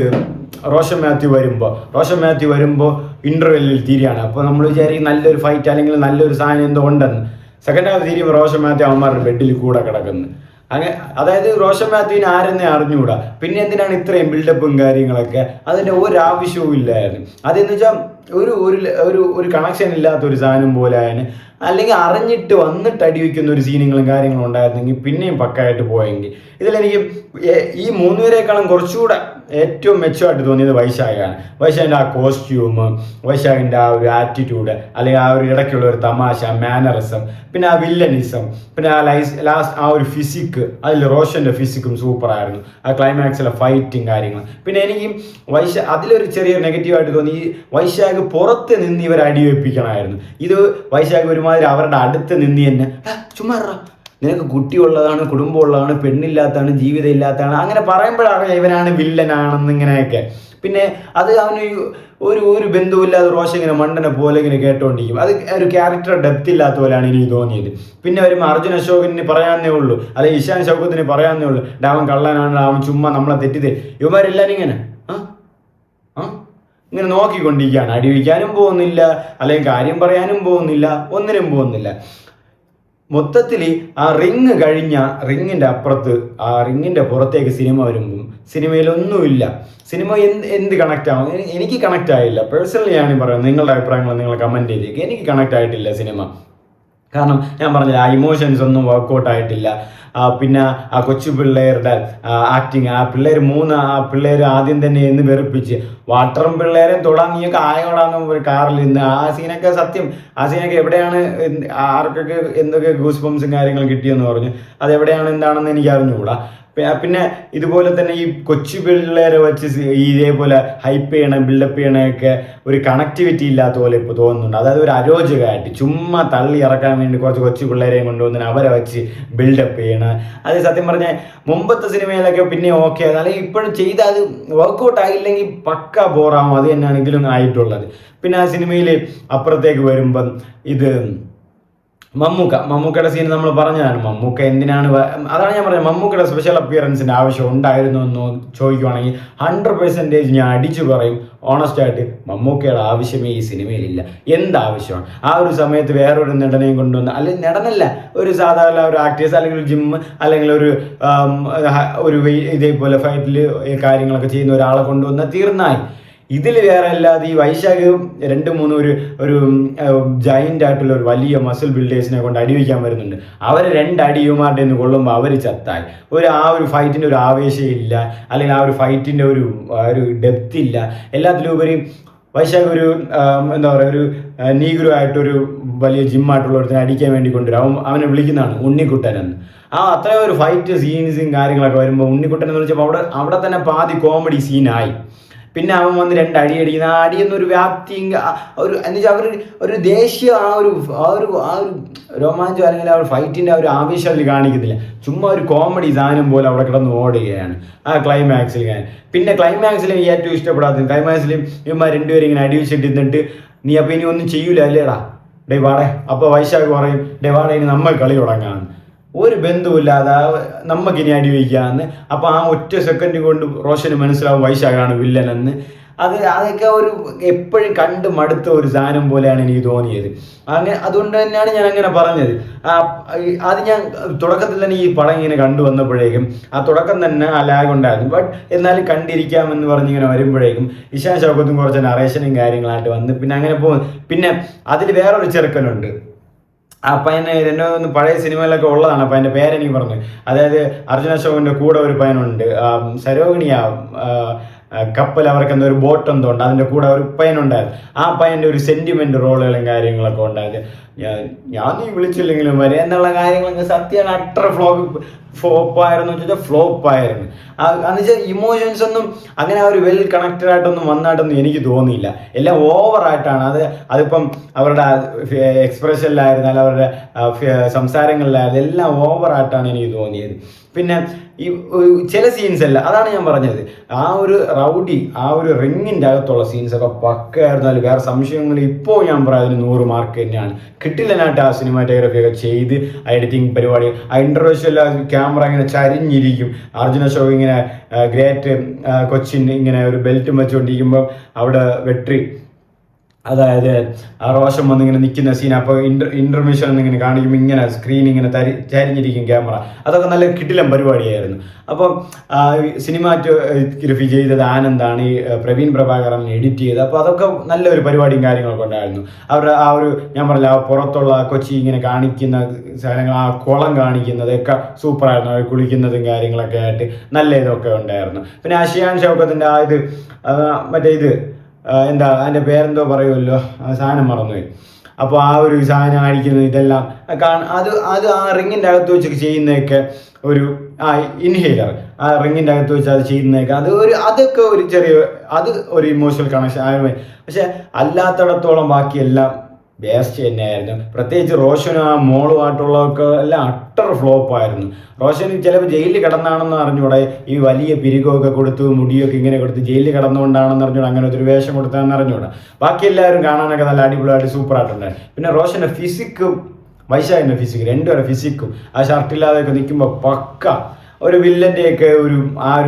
റോഷൻ മാത്യു വരുമ്പോൾ ഇൻ്റർവെല്ലിൽ തീരുകയാണ്. അപ്പോൾ നമ്മൾ വിചാരിക്കും നല്ലൊരു ഫൈറ്റ് അല്ലെങ്കിൽ നല്ലൊരു സാധനം എന്തോ ഉണ്ടെന്ന്. സെക്കൻഡ് ഹാഫ് തീരുമ്പോൾ റോഷൻ മാത്യു അവന്മാരുടെ ബെഡിൽ കൂടെ കിടക്കുന്നു. അതായത് റോഷൻ മാത്യുവിന് ആരെന്നെ അറിഞ്ഞുകൂടാ, പിന്നെ എന്തിനാണ് ഇത്രയും ബിൽഡപ്പും കാര്യങ്ങളൊക്കെ, അതിൻ്റെ ഒരാവശ്യവും ഇല്ലായിരുന്നു. അതെന്ന് വെച്ചാൽ ഒരു കണക്ഷൻ ഇല്ലാത്ത ഒരു സാധനം പോലെ ആയതിന്, അല്ലെങ്കിൽ അറിഞ്ഞിട്ട് വന്നിട്ട് അടിവെക്കുന്ന ഒരു സീനുകളും കാര്യങ്ങളും ഉണ്ടായിരുന്നെങ്കിൽ പിന്നെയും പക്കായിട്ട് പോയെങ്കിൽ. ഇതിലെനിക്ക് ഈ 3 പേരെക്കാളും കുറച്ചുകൂടെ ഏറ്റവും മെച്ചമായിട്ട് തോന്നിയത് വൈശാഖിൻ്റെ ആ കോസ്റ്റ്യൂം, വൈശാഖിൻ്റെ ആ ഒരു ആറ്റിറ്റ്യൂഡ്, അല്ലെങ്കിൽ ആ ഒരു ഇടയ്ക്കുള്ള ഒരു തമാശ, മാനറിസം, പിന്നെ ആ വില്ലനിസം, പിന്നെ ആ ലാസ്റ്റ് ആ ഒരു ഫിസിക്ക്, അതിൽ റോഷൻ്റെ ഫിസിക്കും സൂപ്പറായിരുന്നു. ആ ക്ലൈമാക്സിലെ ഫൈറ്റും കാര്യങ്ങളും. പിന്നെ എനിക്ക് അതിലൊരു ചെറിയ നെഗറ്റീവായിട്ട് തോന്നി, വൈശാഖ് പുറത്ത് നിന്ന് ഇവർ അടിവെപ്പിക്കണമായിരുന്നു. ഇത് വൈശാഖ് ഒരുമാതിരി അവരുടെ അടുത്ത് നിന്ന് തന്നെ ചുമ്മാ നിനക്ക് കുട്ടിയുള്ളതാണ്, കുടുംബമുള്ളതാണ്, പെണ്ണില്ലാത്തതാണ്, ജീവിതം ഇല്ലാത്തതാണ്, അങ്ങനെ പറയുമ്പോഴാണ് ഇവനാണ് വില്ലനാണെന്ന് ഇങ്ങനെയൊക്കെ. പിന്നെ അത് അവന് ഒരു ബന്ധുവില്ലാതെ റോഷൻ ഇങ്ങനെ മണ്ടനെ പോലെ ഇങ്ങനെ കേട്ടോണ്ടിരിക്കും. അത് ഒരു ക്യാരക്ടർ ഡെപ്ത് ഇല്ലാത്ത പോലെയാണ് എനിക്ക് തോന്നിയത്. പിന്നെ വരുമ്പോൾ അർജുൻ അശോകന് പറയാന്നേ ഉള്ളൂ, അല്ലെങ്കിൽ ഇഷാൻ ഷൗക്കത്തിന് പറയാന്നേ ഉള്ളൂ, അവൻ കള്ളനാണ്, അവൻ ചുമ്മാ നമ്മളെ തെറ്റിദ്ധ. ഇവന്മാരെല്ലാവരും ഇങ്ങനെ നോക്കിക്കൊണ്ടിരിക്കുകയാണ്. അടിവിക്കാനും പോകുന്നില്ല, അല്ലെങ്കിൽ കാര്യം പറയാനും പോകുന്നില്ല, ഒന്നിനും പോകുന്നില്ല. മൊത്തത്തിൽ ആ റിങ് കഴിഞ്ഞ റിങ്ങിൻ്റെ അപ്പുറത്ത് ആ റിങ്ങിൻ്റെ പുറത്തേക്ക് സിനിമ വരുമ്പം സിനിമയിലൊന്നുമില്ല. സിനിമ എന്ത് കണക്റ്റ് ആവും? എനിക്ക് കണക്റ്റ് ആയില്ല. പേഴ്സണലി ഞാൻ പറയുന്നത്, നിങ്ങളുടെ അഭിപ്രായങ്ങൾ നിങ്ങൾ കമൻറ്റ് ചെയ്തേക്ക്. എനിക്ക് കണക്റ്റ് ആയിട്ടില്ല സിനിമ. കാരണം ഞാൻ പറഞ്ഞില്ല, ആ ഇമോഷൻസ് ഒന്നും വർക്കൗട്ട് ആയിട്ടില്ല. പിന്നെ ആ കൊച്ചു പിള്ളേരുടെ ആക്ടിങ്, ആ പിള്ളേർ ആദ്യം തന്നെ എന്ന് വെറുപ്പിച്ച് വാട്ടറും പിള്ളേരെ തുടങ്ങിയൊക്കെ ആയോടാന്ന് കാറിൽ നിന്ന് ആ സീനൊക്കെ സത്യം. ആ സീനൊക്കെ എവിടെയാണ്, ആർക്കൊക്കെ എന്തൊക്കെ ഗൂസ് ബംസും കാര്യങ്ങളും കിട്ടിയെന്ന് പറഞ്ഞു. അതെവിടെയാണ് എന്താണെന്ന് എനിക്ക് അറിഞ്ഞുകൂടാ. പിന്നെ ഇതുപോലെ തന്നെ ഈ കൊച്ചു പിള്ളേരെ വെച്ച് ഇതേപോലെ ഹൈപ്പ് ചെയ്യണം, ബിൽഡപ്പ് ചെയ്യണമൊക്കെ ഒരു കണക്ടിവിറ്റി ഇല്ലാത്ത പോലെ ഇപ്പോൾ തോന്നുന്നുണ്ട്. അതായത് ഒരു അരോചകമായിട്ട് ചുമ്മാ തള്ളി ഇറക്കാൻ വേണ്ടി കുറച്ച് കൊച്ചു പിള്ളേരെയും കൊണ്ടുവന്ന് അവരെ വെച്ച് ബിൽഡപ്പ് ചെയ്യണം. അത് സത്യം പറഞ്ഞാൽ മുമ്പത്തെ സിനിമയിലൊക്കെ പിന്നെ ഓക്കെ, അല്ലെങ്കിൽ ഇപ്പോഴും ചെയ്ത് അത് വർക്കൗട്ട് ആയില്ലെങ്കിൽ പക്ക ബോറാവും. അത് തന്നെയാണ് ഇതിലും ആയിട്ടുള്ളത്. പിന്നെ ആ സിനിമയിൽ അപ്പുറത്തേക്ക് വരുമ്പം ഇത് മമ്മൂക്കയുടെ സീൻ നമ്മൾ പറഞ്ഞതാണ്. മമ്മൂക്ക എന്തിനാണ്, അതാണ് ഞാൻ പറഞ്ഞത്, മമ്മൂക്കയുടെ സ്പെഷ്യൽ അപ്പിയറൻസിൻ്റെ ആവശ്യം ഉണ്ടായിരുന്നു എന്ന് ചോദിക്കുവാണെങ്കിൽ 100% ഞാൻ അടിച്ചു പറയും ഓണസ്റ്റായിട്ട്, മമ്മൂക്കയുടെ ആവശ്യമേ ഈ സിനിമയിലില്ല. എന്താവശ്യമാണ്? ആ ഒരു സമയത്ത് വേറൊരു നടനെയും കൊണ്ടുവന്ന്, അല്ലെങ്കിൽ നടനല്ല, ഒരു സാധാരണ ഒരു ആക്ടേഴ്സ്, അല്ലെങ്കിൽ ഒരു ജിമ്മ്, അല്ലെങ്കിൽ ഒരു ഇതേപോലെ ഫൈറ്റിൽ കാര്യങ്ങളൊക്കെ ചെയ്യുന്ന ഒരാളെ കൊണ്ടുവന്ന് തീർന്നായി. ഇതിൽ വേറെ അല്ലാതെ ഈ വൈശാഖ് 2-3 ഒരു ജൈൻ്റ് ആയിട്ടുള്ള ഒരു വലിയ മസിൽ ബിൽഡേഴ്സിനെ കൊണ്ട് അടിവയ്ക്കാൻ വരുന്നുണ്ട്. അവർ 2 അടിയുമാരുടെ നിന്ന് കൊള്ളുമ്പോൾ അവർ ചത്തായി. ആ ഒരു ഫൈറ്റിൻ്റെ ഒരു ആവേശമില്ല, അല്ലെങ്കിൽ ആ ഒരു ഫൈറ്റിൻ്റെ ഒരു ഡെപ്ത് ഇല്ല. എല്ലാത്തിലുപരി വൈശാഖ് എന്താ പറയുക, ഒരു നീഗ്രോ ആയിട്ടൊരു വലിയ ജിമ്മായിട്ടുള്ള ഒരുത്തിനെ അടിക്കാൻ വേണ്ടി കൊണ്ടുവരും. അവനെ വിളിക്കുന്നതാണ് ഉണ്ണിക്കുട്ടനെന്ന്. അത്രയും ഒരു ഫൈറ്റ് സീൻസും കാര്യങ്ങളൊക്കെ വരുമ്പോൾ ഉണ്ണിക്കുട്ടൻ എന്ന് വിളിച്ചപ്പോൾ അവിടെ തന്നെ പാതി കോമഡി സീനായി. പിന്നെ അവൻ വന്ന് 2 അടി അടിക്കുന്ന, ആ അടിയെന്നൊരു വ്യാപ്തി, എന്നുവെച്ചാൽ അവർ ഒരു ദേശീയ ആ ഒരു രോമാഞ്ചം, അല്ലെങ്കിൽ ആ ഒരു ഫൈറ്റിൻ്റെ ആ ഒരു ആവേശം അതിൽ കാണിക്കുന്നില്ല. ചുമ്മാ ഒരു കോമഡി സാധനം പോലെ അവിടെ കിടന്ന് ഓടുകയാണ് ആ ക്ലൈമാക്സിൽ. പിന്നെ ക്ലൈമാക്സിൽ ഏറ്റവും ഇഷ്ടപ്പെടാത്ത ക്ലൈമാക്സിലും ഇവന്മാർ 2 പേരും ഇങ്ങനെ അടി വെച്ചിട്ടിരുന്നിട്ട്, നീ അപ്പം ഇനി ഒന്നും ചെയ്യൂല അല്ലേടാ, ഡേ വാടേ. അപ്പോൾ വൈശാഖ് പറയും, ഡേ വാടേ, ഇനി നമ്മൾ കളി തുടങ്ങാമെന്ന്. ഒരു ബന്ധുവില്ലാതെ നമുക്കിനി അടി വയ്ക്കാമെന്ന്. അപ്പോൾ ആ ഒറ്റ സെക്കൻഡ് കൊണ്ട് റോഷന് മനസ്സിലാവും വൈശാഖാണ് വില്ലനെന്ന്. അതൊക്കെ എപ്പോഴും കണ്ട് മടുത്ത ഒരു സാധനം പോലെയാണ് എനിക്ക് തോന്നിയത്. അതുകൊണ്ട് തന്നെയാണ് ഞാൻ അങ്ങനെ പറഞ്ഞത്. അത് ഞാൻ തുടക്കത്തിൽ തന്നെ ഈ പടം ഇങ്ങനെ കണ്ടുവന്നപ്പോഴേക്കും ആ തുടക്കം തന്നെ ആ ലാഗ് ഉണ്ടായിരുന്നു. ബട്ട് എന്നാലും കണ്ടിരിക്കാമെന്ന് പറഞ്ഞിങ്ങനെ വരുമ്പോഴേക്കും ഇഷാൻ ഷൗക്കത്തും കുറച്ച് നറേഷനും കാര്യങ്ങളായിട്ട് വന്ന് പിന്നെ അങ്ങനെ പോകും. പിന്നെ അതിൽ വേറൊരു ചെറുക്കനുണ്ട്. ആ പയ്യന് ഒന്ന് പഴയ സിനിമയിലൊക്കെ ഉള്ളതാണ്. അപ്പം അതിൻ്റെ പേരെനിക്ക് പറഞ്ഞു. അതായത് അർജുന അശോകൻ്റെ കൂടെ ഒരു പയ്യനുണ്ട്, സരോഗിണിയ കപ്പൽ, അവർക്ക് എന്തോ ഒരു ബോട്ട് എന്തോ ഉണ്ട്, അതിൻ്റെ കൂടെ ഒരു പയ്യനുണ്ടായിരുന്നു. ആ പയ്യൻ്റെ ഒരു സെൻറ്റിമെൻ്റ് റോളുകളും കാര്യങ്ങളൊക്കെ ഉണ്ടായത്. ഞാൻ നീ വിളിച്ചില്ലെങ്കിലും വരെ എന്നുള്ള കാര്യങ്ങളൊക്കെ സത്യമാണ് അട്ടർ ഫ്ലോപ്പായിരുന്നു ചോദിച്ചാൽ ഫ്ലോപ്പായിരുന്നു. എന്നുവെച്ചാൽ ഇമോഷൻസ് ഒന്നും അങ്ങനെ ഒരു വെൽ കണക്റ്റഡ് ആയിട്ടൊന്നും വന്നായിട്ടൊന്നും എനിക്ക് തോന്നിയില്ല. എല്ലാം ഓവറായിട്ടാണ്. അതിപ്പം അവരുടെ എക്സ്പ്രഷനിലായിരുന്നാലും അവരുടെ സംസാരങ്ങളിലായിരുന്നു, എല്ലാം ഓവറായിട്ടാണ് എനിക്ക് തോന്നിയത്. പിന്നെ ഈ ചില സീൻസ് അല്ല, അതാണ് ഞാൻ പറഞ്ഞത്, ആ ഒരു റൗഡി, ആ ഒരു റിങ്ങിൻ്റെ അകത്തുള്ള സീൻസൊക്കെ പക്കയായിരുന്നാലും വേറെ സംശയങ്ങൾ ഇപ്പോൾ ഞാൻ പറയാം അതിന് 100 മാർക്ക് തന്നെയാണ്. കിട്ടില്ലനായിട്ട് ആ സിനിമാറ്റോഗ്രാഫിയൊക്കെ ചെയ്ത് എഡിറ്റിംഗ് പരിപാടി, ആ ഇൻ്റർവെഷ്യൽ ക്യാമറ ഇങ്ങനെ ചരിഞ്ഞിരിക്കും. അർജുന ഷോ ഇങ്ങനെ ഗ്രേറ്റ് കൊച്ചിൻ ഇങ്ങനെ ഒരു ബെൽറ്റും വെച്ചുകൊണ്ടിരിക്കുമ്പോൾ അവിടെ വെട്രി, അതായത് ആ റോഷൻ വന്നിങ്ങനെ നിൽക്കുന്ന സീൻ, അപ്പോൾ ഇൻ്റർമിഷൻ എന്നിങ്ങനെ കാണിക്കുമ്പോൾ ഇങ്ങനെ സ്ക്രീൻ ഇങ്ങനെ ചരിഞ്ഞിരിക്കും ക്യാമറ. അതൊക്കെ നല്ല കിടിലം പരിപാടിയായിരുന്നു. അപ്പം സിനിമാറ്റോഗ്രഫി ചെയ്തത് ആനന്ദാണ്, ഈ പ്രവീൺ പ്രഭാകരൻ എഡിറ്റ് ചെയ്തത്. അപ്പോൾ അതൊക്കെ നല്ലൊരു പരിപാടിയും കാര്യങ്ങളൊക്കെ ഉണ്ടായിരുന്നു. അവരുടെ ആ ഒരു ഞാൻ പറഞ്ഞില്ല, ആ പുറത്തുള്ള കൊച്ചി ഇങ്ങനെ കാണിക്കുന്ന സാധനങ്ങൾ, ആ കുളം കാണിക്കുന്നതൊക്കെ സൂപ്പറായിരുന്നു. അവർ കുളിക്കുന്നതും കാര്യങ്ങളൊക്കെ ആയിട്ട് നല്ല ഇതൊക്കെ ഉണ്ടായിരുന്നു. പിന്നെ ഷിയാൻ ഷൗക്കത്തിൻ്റെ ആ ഇത് മറ്റേ ഇത് എന്താ അതിൻ്റെ പേരെന്തോ പറയുമല്ലോ, ആ സാധനം മറന്നുപോയി. അപ്പോൾ ആ ഒരു സാധനം കാണിക്കുന്നത് ഇതെല്ലാം അത് ആ റിങ്ങിൻ്റെ അകത്ത് വെച്ച് ചെയ്യുന്നതൊക്കെ ഒരു ഇൻഹേലർ, ആ റിങ്ങിൻ്റെ അകത്ത് വെച്ച് അത് ചെയ്യുന്നതൊക്കെ അതൊക്കെ ഒരു ചെറിയ ഒരു ഇമോഷണൽ കണക്ഷൻ ആയിരുന്നു. പക്ഷെ അല്ലാത്തിടത്തോളം ബാക്കിയെല്ലാം ബേസ്റ്റ് തന്നെയായിരുന്നു. പ്രത്യേകിച്ച് റോഷനും ആ മോളുമായിട്ടുള്ളതൊക്കെ എല്ലാം അട്ടർ ഫ്ലോപ്പായിരുന്നു. റോഷൻ ചിലപ്പോൾ ജയിലിൽ കിടന്നാണെന്ന് അറിഞ്ഞൂടെ, ഈ വലിയ പിരികൊക്കെ കൊടുത്തു, മുടിയൊക്കെ ഇങ്ങനെ കൊടുത്ത് ജയിലിൽ കിടന്നുകൊണ്ടാണെന്ന് അറിഞ്ഞൂടെ അങ്ങനെ ഒരു വേഷം കൊടുത്താണെന്ന് അറിഞ്ഞൂടെ. ബാക്കി എല്ലാവരും കാണാനൊക്കെ നല്ല അടിപൊളിയായിട്ട് സൂപ്പറായിട്ടുണ്ടായി. പിന്നെ റോഷൻ്റെ ഫിസിക്കും വൈശാഖിൻ്റെ ഫിസിക്കും, 2 പേരുടെ ഫിസിക്കും ആ ഷർട്ടില്ലാതെയൊക്കെ നിൽക്കുമ്പോൾ പക്ക ഒരു വില്ലൻ്റെയൊക്കെ ഒരു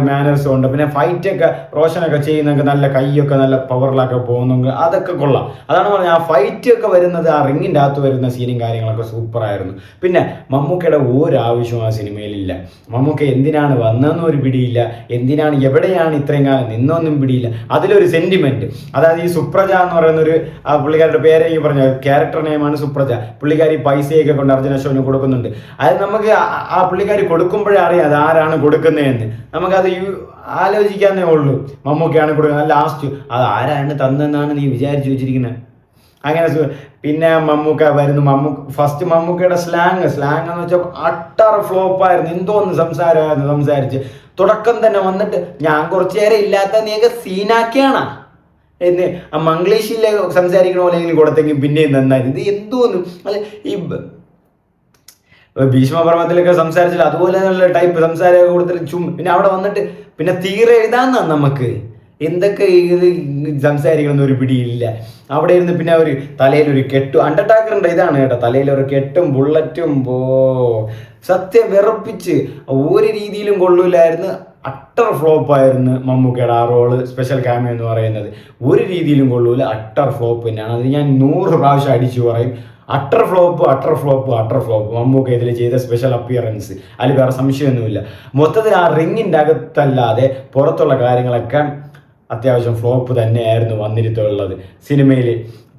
മാനേഴ്സും ഉണ്ട്. പിന്നെ ഫൈറ്റൊക്കെ റോഷനൊക്കെ ചെയ്യുന്നൊക്കെ നല്ല കൈയൊക്കെ നല്ല പവറിലൊക്കെ പോകുന്നെങ്കിൽ അതൊക്കെ കൊള്ളാം. അതാണ് പറഞ്ഞത്, ആ ഫൈറ്റൊക്കെ വരുന്നത് ആ റിങ്ങിൻ്റെ അകത്ത് വരുന്ന സീനും കാര്യങ്ങളൊക്കെ സൂപ്പറായിരുന്നു. പിന്നെ മമ്മൂക്കയുടെ ഒരു ആവശ്യവും ആ സിനിമയിലില്ല. മമ്മൂക്ക എന്തിനാണ് വന്നതെന്നും ഒരു പിടിയില്ല, എന്തിനാണ് എവിടെയാണ് ഇത്രയും കാലം നിന്നൊന്നും പിടിയില്ല. അതിലൊരു സെൻറ്റിമെൻറ്റ്, അതായത് ഈ സുപ്രജ എന്ന് പറയുന്നൊരു പുള്ളിക്കാരുടെ പേരെ ഈ പറഞ്ഞ ക്യാരക്ടർ നെയിമാണ് സുപ്രജ. പുള്ളിക്കാരി പൈസയൊക്കെ കൊണ്ട് അർജുന അശോകന് കൊടുക്കുന്നുണ്ട്. അത് നമുക്ക് ആ പുള്ളിക്കാരി കൊടുക്കുമ്പോഴേ അറിയാം അത് ആരാണ് കൊടുക്കുന്നതെന്ന്. നമുക്കത് ആലോചിക്കാന്നേ ഉള്ളൂ. മമ്മൂക്കയാണ് കൊടുക്കുന്നത്. ലാസ്റ്റ് അത് ആരാണ് തന്നെന്നാണ് നീ വിചാരിച്ചു വെച്ചിരിക്കുന്നത്. അങ്ങനെ പിന്നെ മമ്മൂക്ക വരുന്നു. ഫസ്റ്റ് മമ്മൂക്കയുടെ സ്ലാങ് എന്ന് വെച്ചാൽ അട്ടർ ഫ്ലോപ്പായിരുന്നു. എന്തോന്ന് സംസാരമായിരുന്നു സംസാരിച്ച്. തുടക്കം തന്നെ വന്നിട്ട് ഞാൻ കുറച്ചു നേരം ഇല്ലാത്ത നീയൊക്കെ സീനാക്കിയാണ് എന്ന് മംഗ്ലീഷിലെ സംസാരിക്കണ പോലെ കൊടുത്തെങ്കിൽ പിന്നെയും നന്നായിരുന്നു. ഇത് എന്തോന്നും അല്ലെ, ഈ ഭീഷ്മപർവത്തിലൊക്കെ സംസാരിച്ചില്ല അതുപോലെ നല്ല ടൈപ്പ് സംസാരമൊക്കെ കൊടുത്തിട്ട് പിന്നെ അവിടെ വന്നിട്ട് പിന്നെ തീരെ എഴുതാന്നാ നമുക്ക് എന്തൊക്കെ ഇത് സംസാരിക്കണമെന്ന് ഒരു പിടിയില്ല. അവിടെ ഇരുന്ന് പിന്നെ ഒരു തലയിലൊരു കെട്ടും, അണ്ടർടാക്കറിൻ്റെ ഇതാണ് കേട്ടോ, തലയിലൊരു കെട്ടും ബുള്ളറ്റും സത്യം വിറപ്പിച്ച് ഒരു രീതിയിലും കൊള്ളൂലായിരുന്നു. അട്ടർ ഫ്ലോപ്പായിരുന്നു മമ്മൂക്കയുടെ ആ റോള്, സ്പെഷ്യൽ ക്യാമിയോ എന്ന് പറയുന്നത് ഒരു രീതിയിലും കൊള്ളൂല. അട്ടർ ഫ്ലോപ്പ് തന്നെയാണ്. അത് ഞാൻ 100 പ്രാവശ്യം അടിച്ചു പറയും. അട്ടർ ഫ്ലോപ്പ് മമ്മൂക്ക ഇതിൽ ചെയ്ത സ്പെഷ്യൽ അപ്പിയറൻസ്, അതിൽ വേറെ സംശയമൊന്നുമില്ല. മൊത്തത്തിൽ ആ റിങ്ങിൻ്റെ അകത്തല്ലാതെ പുറത്തുള്ള കാര്യങ്ങളൊക്കെ അത്യാവശ്യം ഫ്ലോപ്പ് തന്നെയായിരുന്നു വന്നിരുത്തുള്ളത് സിനിമയിൽ.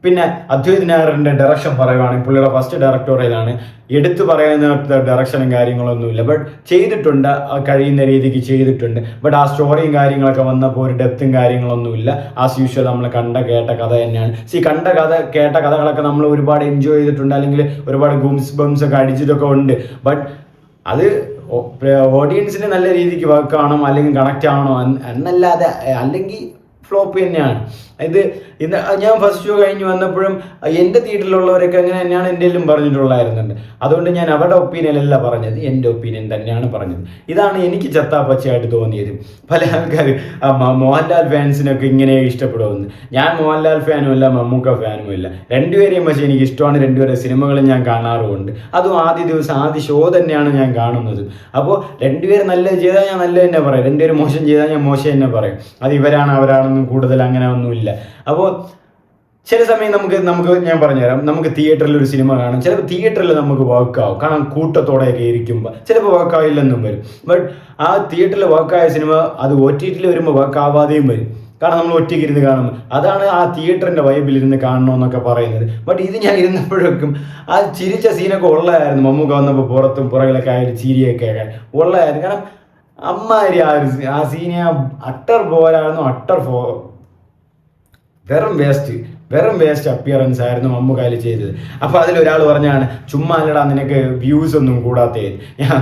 പിന്നെ അദ്വൈത് നായറിൻ്റെ ഡയറക്ഷൻ പറയുവാണെങ്കിൽ പുള്ളിയുടെ ഫസ്റ്റ് ഡയറക്ടോറിയലാണ്. എടുത്തു പറയുന്ന ഡയറക്ഷനും കാര്യങ്ങളൊന്നുമില്ല, ബട്ട് ചെയ്തിട്ടുണ്ട്, കഴിയുന്ന രീതിക്ക് ചെയ്തിട്ടുണ്ട്. ബട്ട് ആ സ്റ്റോറിയും കാര്യങ്ങളൊക്കെ വന്നപ്പോൾ ഒരു ഡെപ്തും കാര്യങ്ങളൊന്നുമില്ല. ആസ് യൂഷ്വൽ നമ്മൾ കേട്ട കഥ തന്നെയാണ്. കേട്ട കഥകളൊക്കെ നമ്മൾ ഒരുപാട് എൻജോയ് ചെയ്തിട്ടുണ്ട്, അല്ലെങ്കിൽ ഒരുപാട് ബംസ് ഒക്കെ അടിച്ചിട്ടൊക്കെ ഉണ്ട്. ബട്ട് അത് ഓഡിയൻസിന് നല്ല രീതിക്ക് വർക്ക് ആവണം, അല്ലെങ്കിൽ കണക്റ്റ് ആവണോ എന്നല്ലാതെ അല്ലെങ്കിൽ ഫ്ലോപ്പ് തന്നെയാണ് ഇത്. ഞാൻ ഫസ്റ്റ് ഷോ കഴിഞ്ഞ് വന്നപ്പോഴും എൻ്റെ തിയേറ്ററിലുള്ളവരൊക്കെ അങ്ങനെ തന്നെയാണ് എൻ്റെ പറഞ്ഞിട്ടുള്ളായിരുന്നുണ്ട്. അതുകൊണ്ട് ഞാൻ അവരുടെ ഒപ്പീനിയനല്ല പറഞ്ഞത്, എൻ്റെ ഒപ്പീനിയൻ തന്നെയാണ് പറഞ്ഞത്. ഇതാണ് എനിക്ക് ചത്താപ്പച്ചയായിട്ട് തോന്നിയത്. പല ആൾക്കാർ മോഹൻലാൽ ഫാൻസിനൊക്കെ ഇങ്ങനെ ഇഷ്ടപ്പെടുമെന്ന്. ഞാൻ മോഹൻലാൽ ഫാനുമല്ല, മമ്മൂക്ക ഫാനുമില്ല. രണ്ടുപേരെയും പക്ഷേ എനിക്ക് ഇഷ്ടമാണ്. രണ്ടുപേരെ സിനിമകളും ഞാൻ കാണാറുമുണ്ട്. അതും ആദ്യ ഷോ തന്നെയാണ് ഞാൻ കാണുന്നത്. അപ്പോൾ രണ്ടുപേരും നല്ലത് ചെയ്താൽ ഞാൻ നല്ലത് തന്നെ പറയും, രണ്ടുപേരും മോശം ചെയ്താൽ ഞാൻ മോശം തന്നെ പറയും. അത് അവരാണെന്നും കൂടുതൽ അങ്ങനെ ഒന്നുമില്ല. അപ്പോൾ ചില സമയം നമുക്ക് ഞാൻ പറഞ്ഞുതരാം, നമുക്ക് തിയേറ്ററിൽ ഒരു സിനിമ കാണും. ചിലപ്പോൾ തിയേറ്ററിൽ നമുക്ക് വർക്കാവും, കാരണം കൂട്ടത്തോടെയൊക്കെ ഇരിക്കുമ്പോൾ ചിലപ്പോൾ വർക്കാവില്ലെന്നും വരും. ബട്ട് ആ തിയേറ്ററിൽ വർക്കായ സിനിമ അത് OTTയിൽ വരുമ്പോൾ വർക്കാവാതെയും വരും, കാരണം നമ്മൾ ഒറ്റയ്ക്ക് ഇരുന്ന് കാണും. അതാണ് ആ തിയേറ്ററിൻ്റെ വൈബിലിരുന്ന് കാണണമെന്നൊക്കെ പറയുന്നത്. ബട്ട് ഇത് ഞാൻ ഇരുന്നപ്പോഴേക്കും ആ ചിരിച്ച സീനൊക്കെ ഉള്ളതായിരുന്നു. മമ്മൂക്ക വന്നപ്പോൾ പുറത്തും പുറകിലൊക്കെ ആയൊരു ചിരിയൊക്കെ ഉള്ളതായിരുന്നു. കാരണം അമ്മാരി ആ സീനെ അട്ടർ പോരായിരുന്നു. വെറും വേസ്റ്റ് അപ്പിയറൻസ് ആയിരുന്നു മമ്മൂക്കായിൽ ചെയ്തത്. അപ്പോൾ അതിലൊരാൾ പറഞ്ഞാണ്, ചുമ്മാ അല്ലടാ നിനക്ക് വ്യൂസ് ഒന്നും കൂടാത്തേ. ഞാൻ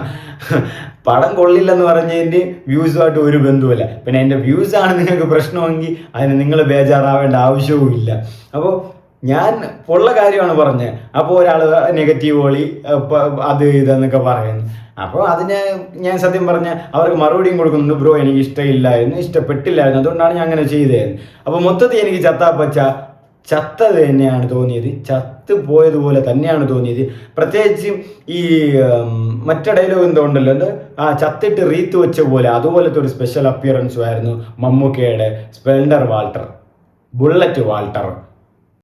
പടം കൊള്ളില്ലെന്ന് പറഞ്ഞതിൻ്റെ വ്യൂസുമായിട്ട് ഒരു ബന്ധവുമില്ല. പിന്നെ എൻ്റെ വ്യൂസാണ് നിങ്ങൾക്ക് പ്രശ്നമെങ്കിൽ അതിന് നിങ്ങൾ ബേജാറാവേണ്ട ആവശ്യവും ഇല്ല. അപ്പോൾ ഞാൻ ഉള്ള കാര്യമാണ് പറഞ്ഞത്. അപ്പോൾ ഒരാൾ നെഗറ്റീവ് ഓളി അത് ഇതെന്നൊക്കെ പറയുന്നു. അപ്പോൾ അതിന് ഞാൻ സത്യം പറഞ്ഞ അവർക്ക് മറുപടിയും കൊടുക്കുന്നുണ്ട്, ബ്രോ എനിക്ക് ഇഷ്ടമില്ലായിരുന്നു, ഇഷ്ടപ്പെട്ടില്ലായിരുന്നു, അതുകൊണ്ടാണ് ഞാൻ അങ്ങനെ ചെയ്തത്. അപ്പോൾ മൊത്തത്തിൽ എനിക്ക് ചത്തത് തന്നെയാണ് തോന്നിയത്, ചത്ത് പോയതുപോലെ തന്നെയാണ് തോന്നിയത്. പ്രത്യേകിച്ച് ഈ മറ്റേ ഡയലോഗ് എന്തോ ഉണ്ടല്ലോ, ചത്തിട്ട് റീത്ത് വെച്ച പോലെ, അതുപോലത്തെ ഒരു സ്പെഷ്യൽ അപ്പിയറൻസും ആയിരുന്നു മമ്മൂക്കയുടെ. Bullet Walter